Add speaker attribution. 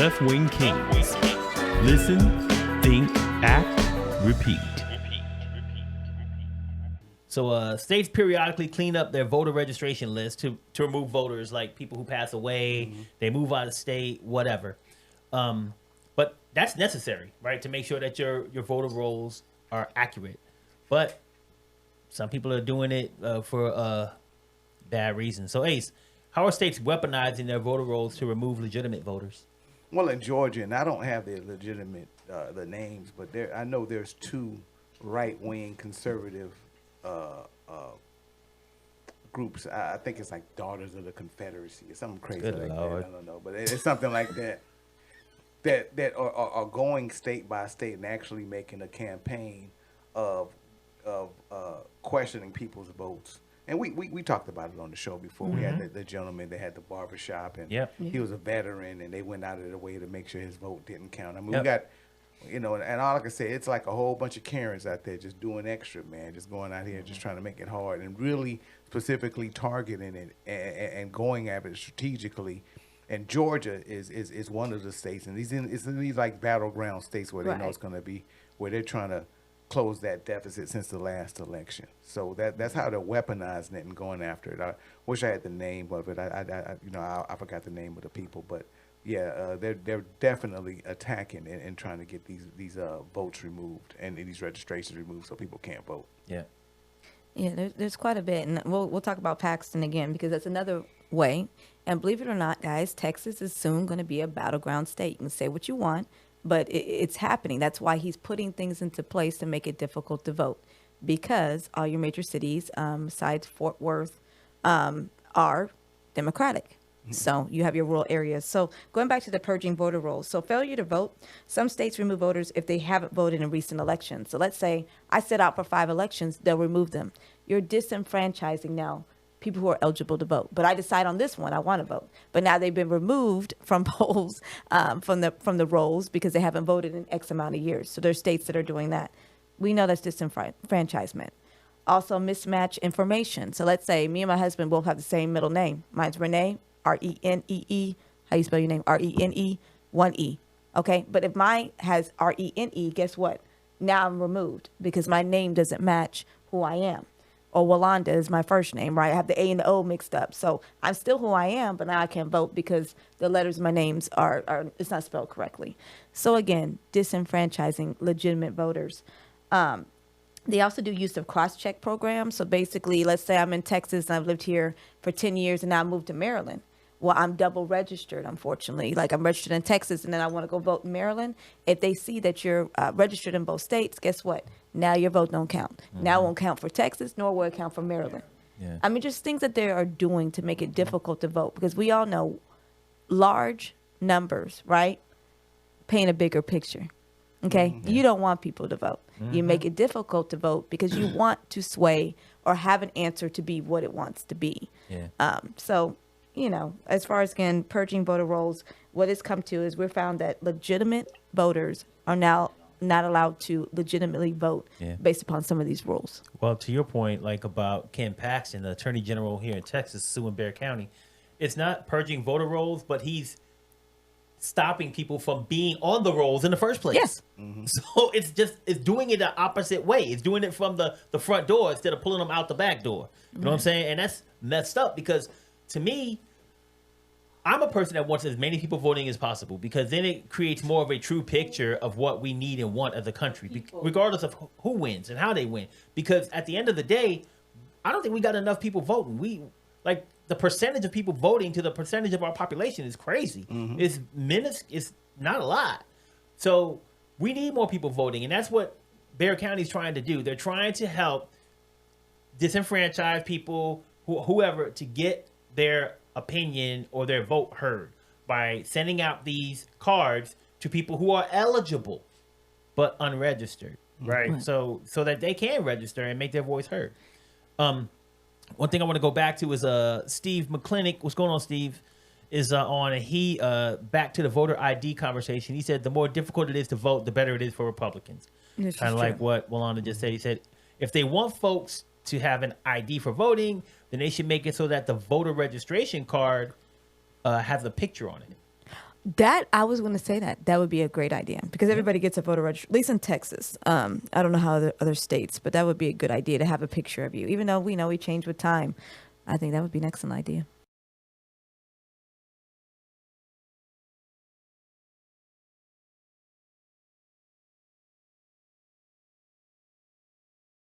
Speaker 1: left-wing Kingz. Listen, think, act, repeat.
Speaker 2: So states periodically clean up their voter registration list to remove voters like people who pass away, they move out of state, whatever. But that's necessary, right, to make sure that your voter rolls are accurate. But some people are doing it for bad reasons. So Ace, how are states weaponizing their voter rolls to remove legitimate voters?
Speaker 3: Well, in Georgia, and I don't have the legitimate the names, but I know there's two right-wing conservative groups. I think it's like Daughters of the Confederacy or something crazy
Speaker 2: Good
Speaker 3: like
Speaker 2: Lord.
Speaker 3: that. I don't know, but it's something like that. That are going state by state and actually making a campaign of questioning people's votes. And we talked about it on the show before. We had the gentleman that had the barbershop, and he was a veteran, and they went out of their way to make sure his vote didn't count. I mean, we got, and all I can say, it's like a whole bunch of Karens out there just doing extra, man, just going out here just trying to make it hard and really specifically targeting it and going at it strategically. And Georgia is one of the states, and it's in these like battleground states where they know it's going to be, where they're trying to close that deficit since the last election. So that's how they're weaponizing it and going after it. I wish I had the name of it. I forgot the name of the people, but yeah, they're definitely attacking and trying to get these votes removed and these registrations removed so people can't vote.
Speaker 2: Yeah.
Speaker 4: Yeah, there's quite a bit, and we'll talk about Paxton again because that's another way. And believe it or not, guys, Texas is soon going to be a battleground state. You can say what you want, but it's happening. That's why he's putting things into place to make it difficult to vote, because all your major cities, besides Fort Worth, are Democratic. So you have your rural areas. So going back to the purging voter rolls. So failure to vote, some states remove voters if they haven't voted in recent elections. So let's say I set out for 5 elections, they'll remove them. You're disenfranchising now people who are eligible to vote. But I decide on this one, I want to vote. But now they've been removed from polls, from the rolls because they haven't voted in X amount of years. So there's states that are doing that. We know that's disenfranchisement. Also mismatch information. So let's say me and my husband both have the same middle name. Mine's Renee, Renee. How you spell your name? Rene, 1E. Okay, but if mine has Rene, guess what? Now I'm removed because my name doesn't match who I am. Or Walanda is my first name, right? I have the A and the O mixed up. So I'm still who I am, but now I can't vote because the letters of my names are it's not spelled correctly. So again, disenfranchising legitimate voters. They also do use of cross-check programs. So basically, let's say I'm in Texas and I've lived here for 10 years and now I moved to Maryland. Well, I'm double registered, unfortunately. Like I'm registered in Texas and then I want to go vote in Maryland. If they see that you're registered in both states, guess what? Now your vote don't count. Now it won't count for Texas, nor will it count for Maryland.
Speaker 2: Yeah.
Speaker 4: I mean, just things that they are doing to make it difficult to vote, because we all know large numbers, right, paint a bigger picture. Okay? You don't want people to vote. You make it difficult to vote because you want to sway or have an answer to be what it wants to be.
Speaker 2: Yeah.
Speaker 4: So, as far as, again, purging voter rolls, what it's come to is we've found that legitimate voters are now not allowed to legitimately vote based upon some of these rules.
Speaker 2: Well, to your point, like about Ken Paxton, the attorney general here in Texas, suing Bexar County, it's not purging voter rolls, but he's stopping people from being on the rolls in the first place.
Speaker 4: Yes.
Speaker 2: So it's doing it the opposite way. It's doing it from the front door instead of pulling them out the back door. You know what I'm saying? And that's messed up because, to me, I'm a person that wants as many people voting as possible because then it creates more of a true picture of what we need and want as a country, regardless of who wins and how they win. Because at the end of the day, I don't think we got enough people voting. The percentage of people voting to the percentage of our population is crazy. It's not a lot. So we need more people voting, and that's what Bexar County is trying to do. They're trying to help disenfranchise people, whoever, to get their opinion or their vote heard by sending out these cards to people who are eligible but unregistered, right? So that they can register and make their voice heard. One thing I want to go back to is Steve McClinic. What's going on, Steve? Is on, and he back to the voter ID conversation. He said the more difficult it is to vote, the better it is for Republicans. Kind of like what Walanda just said. He said if they want folks to have an ID for voting, then they should make it so that the voter registration card has a picture on it.
Speaker 4: That I was going to say that would be a great idea because everybody gets a voter registration, at least in Texas. I don't know how other states, but that would be a good idea to have a picture of you. Even though we know we change with time, I think that would be an excellent idea.